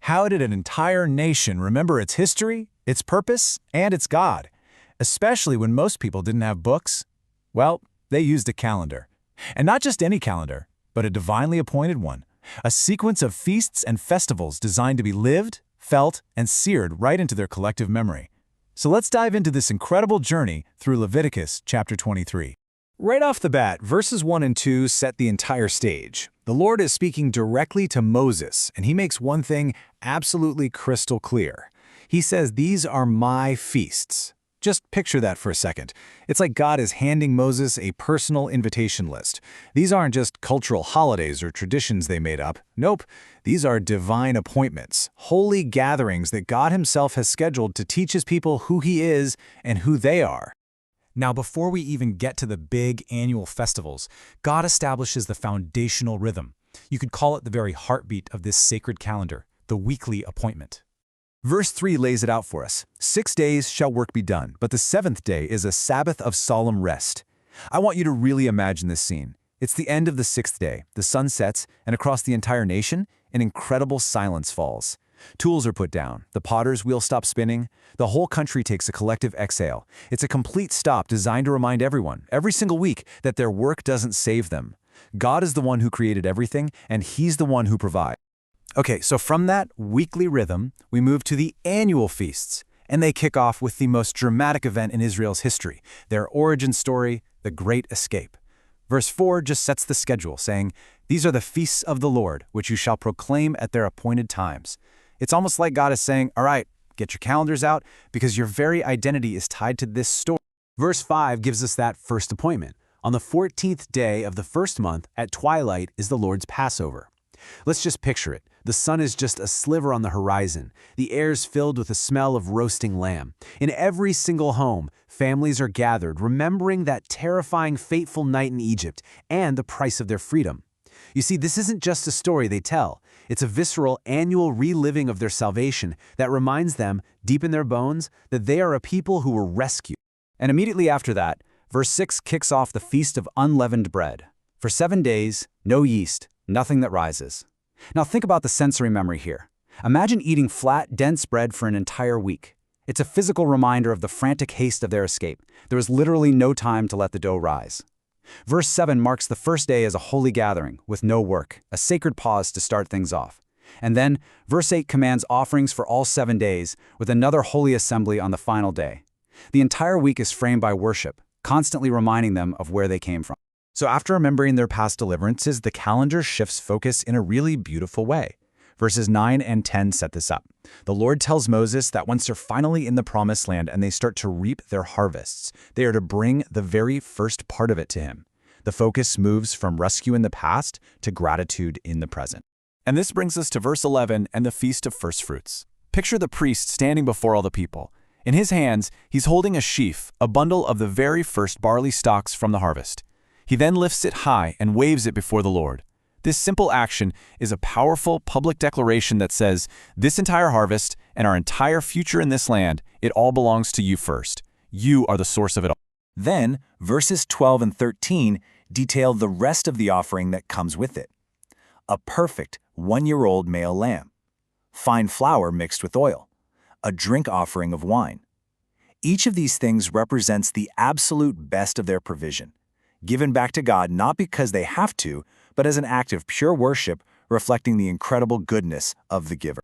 How did an entire nation remember its history, its purpose, and its God? Especially when most people didn't have books? Well, they used a calendar. And not just any calendar, but a divinely appointed one. A sequence of feasts and festivals designed to be lived, felt, and seared right into their collective memory. So let's dive into this incredible journey through Leviticus chapter 23. Right off the bat, verses 1 and 2 set the entire stage. The Lord is speaking directly to Moses, and he makes one thing absolutely crystal clear. He says, "These are my feasts." Just picture that for a second. It's like God is handing Moses a personal invitation list. These aren't just cultural holidays or traditions they made up. Nope, these are divine appointments, holy gatherings that God himself has scheduled to teach his people who he is and who they are. Now, before we even get to the big annual festivals, God establishes the foundational rhythm. You could call it the very heartbeat of this sacred calendar, the weekly appointment. Verse 3 lays it out for us. 6 days shall work be done, but the seventh day is a Sabbath of solemn rest. I want you to really imagine this scene. It's the end of the sixth day, the sun sets, and across the entire nation, an incredible silence falls. Tools are put down, the potter's wheel stops spinning, the whole country takes a collective exhale. It's a complete stop designed to remind everyone, every single week, that their work doesn't save them. God is the one who created everything, and he's the one who provides. Okay, so from that weekly rhythm, we move to the annual feasts, and they kick off with the most dramatic event in Israel's history, their origin story, the Great Escape. Verse 4 just sets the schedule, saying, "These are the feasts of the Lord, which you shall proclaim at their appointed times." It's almost like God is saying, all right, get your calendars out, because your very identity is tied to this story. Verse 5 gives us that first appointment. On the 14th day of the first month, at twilight, is the Lord's Passover. Let's just picture it. The sun is just a sliver on the horizon. The air's filled with the smell of roasting lamb. In every single home, families are gathered, remembering that terrifying, fateful night in Egypt and the price of their freedom. You see, this isn't just a story they tell. It's a visceral, annual reliving of their salvation that reminds them, deep in their bones, that they are a people who were rescued. And immediately after that, verse 6 kicks off the Feast of Unleavened Bread. For 7 days, no yeast, nothing that rises. Now think about the sensory memory here. Imagine eating flat, dense bread for an entire week. It's a physical reminder of the frantic haste of their escape. There was literally no time to let the dough rise. Verse 7 marks the first day as a holy gathering, with no work, a sacred pause to start things off. And then, verse 8 commands offerings for all 7 days, with another holy assembly on the final day. The entire week is framed by worship, constantly reminding them of where they came from. So after remembering their past deliverances, the calendar shifts focus in a really beautiful way. Verses 9 and 10 set this up. The Lord tells Moses that once they're finally in the promised land and they start to reap their harvests, they are to bring the very first part of it to him. The focus moves from rescue in the past to gratitude in the present. And this brings us to verse 11 and the Feast of First Fruits. Picture the priest standing before all the people. In his hands, he's holding a sheaf, a bundle of the very first barley stalks from the harvest. He then lifts it high and waves it before the Lord. This simple action is a powerful public declaration that says, this entire harvest and our entire future in this land, it all belongs to you first. You are the source of it all. Then, verses 12 and 13 detail the rest of the offering that comes with it. A perfect 1-year-old male lamb, fine flour mixed with oil, a drink offering of wine. Each of these things represents the absolute best of their provision, given back to God not because they have to, but as an act of pure worship reflecting the incredible goodness of the giver.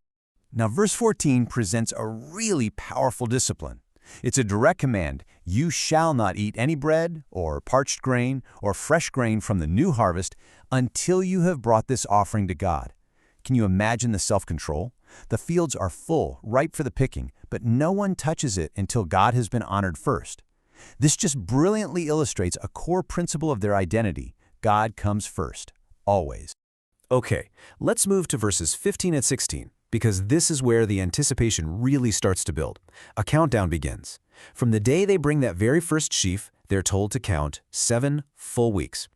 Now, verse 14 presents a really powerful discipline. It's a direct command. You shall not eat any bread or parched grain or fresh grain from the new harvest until you have brought this offering to God. Can you imagine the self-control? The fields are full, ripe for the picking, but no one touches it until God has been honored first. This just brilliantly illustrates a core principle of their identity. God comes first, always. Okay, let's move to verses 15 and 16, because this is where the anticipation really starts to build. A countdown begins. From the day they bring that very first sheaf, they're told to count 7 full weeks.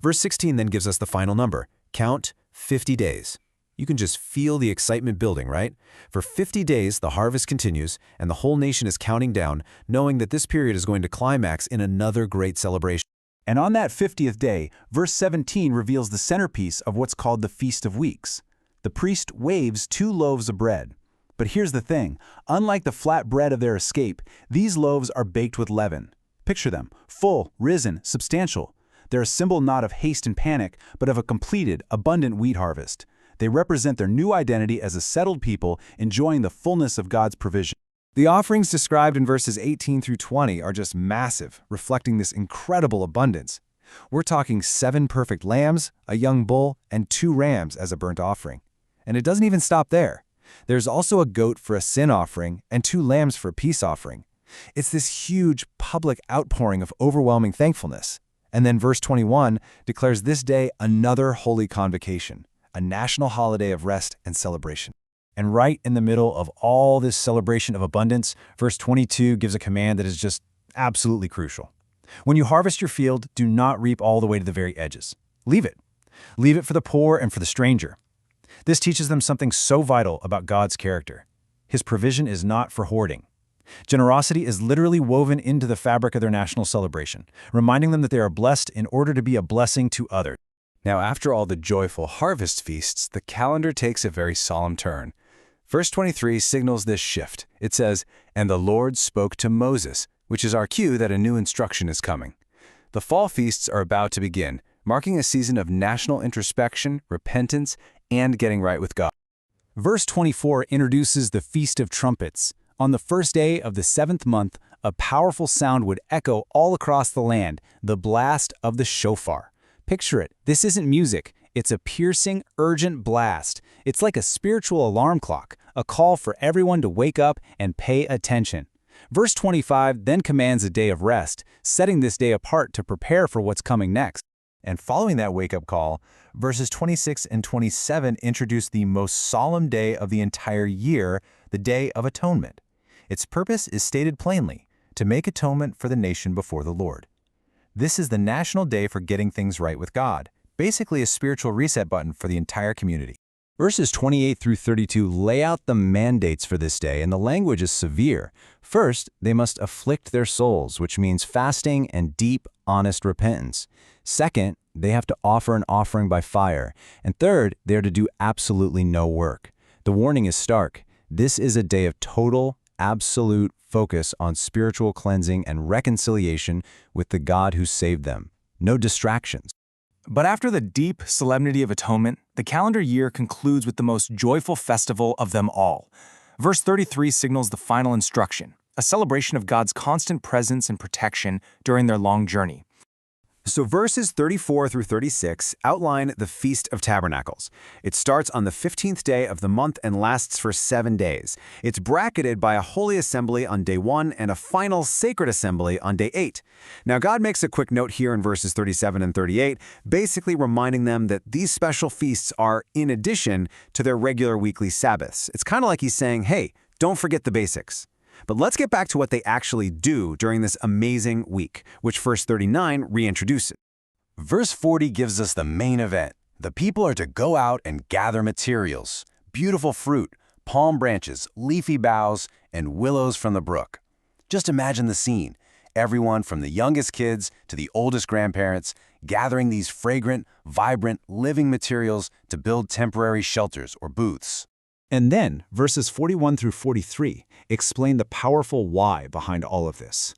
Verse 16 then gives us the final number. Count 50 days. You can just feel the excitement building, right? For 50 days, the harvest continues, and the whole nation is counting down, knowing that this period is going to climax in another great celebration. And on that 50th day, verse 17 reveals the centerpiece of what's called the Feast of Weeks. The priest waves 2 loaves of bread. But here's the thing, unlike the flat bread of their escape, these loaves are baked with leaven. Picture them, full, risen, substantial. They're a symbol not of haste and panic, but of a completed, abundant wheat harvest. They represent their new identity as a settled people enjoying the fullness of God's provision. The offerings described in verses 18 through 20 are just massive, reflecting this incredible abundance. We're talking 7 perfect lambs, a young bull, and 2 rams as a burnt offering. And it doesn't even stop there. There's also a goat for a sin offering and 2 lambs for a peace offering. It's this huge public outpouring of overwhelming thankfulness. And then verse 21 declares this day another holy convocation, a national holiday of rest and celebration. And right in the middle of all this celebration of abundance, verse 22 gives a command that is just absolutely crucial. When you harvest your field, do not reap all the way to the very edges. Leave it. Leave it for the poor and for the stranger. This teaches them something so vital about God's character. His provision is not for hoarding. Generosity is literally woven into the fabric of their national celebration, reminding them that they are blessed in order to be a blessing to others. Now, after all the joyful harvest feasts, the calendar takes a very solemn turn. Verse 23 signals this shift. It says, "And the Lord spoke to Moses," which is our cue that a new instruction is coming. The fall feasts are about to begin, marking a season of national introspection, repentance, and getting right with God. Verse 24 introduces the Feast of Trumpets. On the first day of the 7th month, a powerful sound would echo all across the land, the blast of the shofar. Picture it. This isn't music. It's a piercing, urgent blast. It's like a spiritual alarm clock, a call for everyone to wake up and pay attention. Verse 25 then commands a day of rest, setting this day apart to prepare for what's coming next. And following that wake-up call, verses 26 and 27 introduce the most solemn day of the entire year, the Day of Atonement. Its purpose is stated plainly, to make atonement for the nation before the Lord. This is the national day for getting things right with God, basically a spiritual reset button for the entire community. Verses 28 through 32 lay out the mandates for this day, and the language is severe. First, they must afflict their souls, which means fasting and deep, honest repentance. Second, they have to offer an offering by fire. And third, they are to do absolutely no work. The warning is stark. This is a day of total, absolute focus on spiritual cleansing and reconciliation with the God who saved them. No distractions. But after the deep solemnity of atonement, the calendar year concludes with the most joyful festival of them all. Verse 33 signals the final instruction, a celebration of God's constant presence and protection during their long journey. So verses 34 through 36 outline the Feast of Tabernacles. It starts on the 15th day of the month and lasts for 7 days. It's bracketed by a holy assembly on day 1 and a final sacred assembly on day 8. Now God makes a quick note here in verses 37 and 38, basically reminding them that these special feasts are in addition to their regular weekly Sabbaths. It's kind of like he's saying, hey, don't forget the basics. But let's get back to what they actually do during this amazing week, which verse 39 reintroduces. Verse 40 gives us the main event. The people are to go out and gather materials, beautiful fruit, palm branches, leafy boughs, and willows from the brook. Just imagine the scene. Everyone from the youngest kids to the oldest grandparents gathering these fragrant, vibrant, living materials to build temporary shelters or booths. And then, verses 41 through 43 explain the powerful why behind all of this.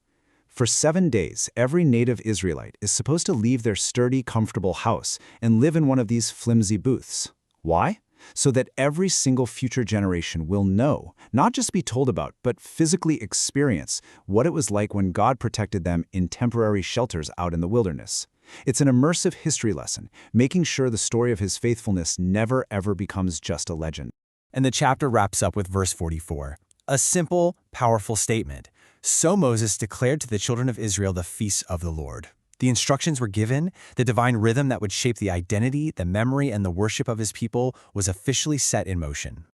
For 7 days, every native Israelite is supposed to leave their sturdy, comfortable house and live in one of these flimsy booths. Why? So that every single future generation will know, not just be told about, but physically experience what it was like when God protected them in temporary shelters out in the wilderness. It's an immersive history lesson, making sure the story of his faithfulness never ever becomes just a legend. And the chapter wraps up with verse 44, a simple, powerful statement. So Moses declared to the children of Israel the feasts of the Lord. The instructions were given, the divine rhythm that would shape the identity, the memory, and the worship of his people was officially set in motion.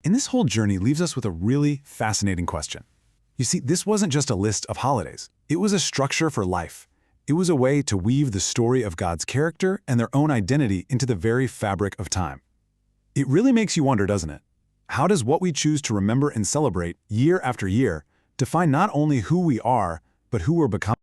And this whole journey leaves us with a really fascinating question. You see, this wasn't just a list of holidays. It was a structure for life. It was a way to weave the story of God's character and their own identity into the very fabric of time. It really makes you wonder, doesn't it? How does what we choose to remember and celebrate year after year define not only who we are, but who we're becoming?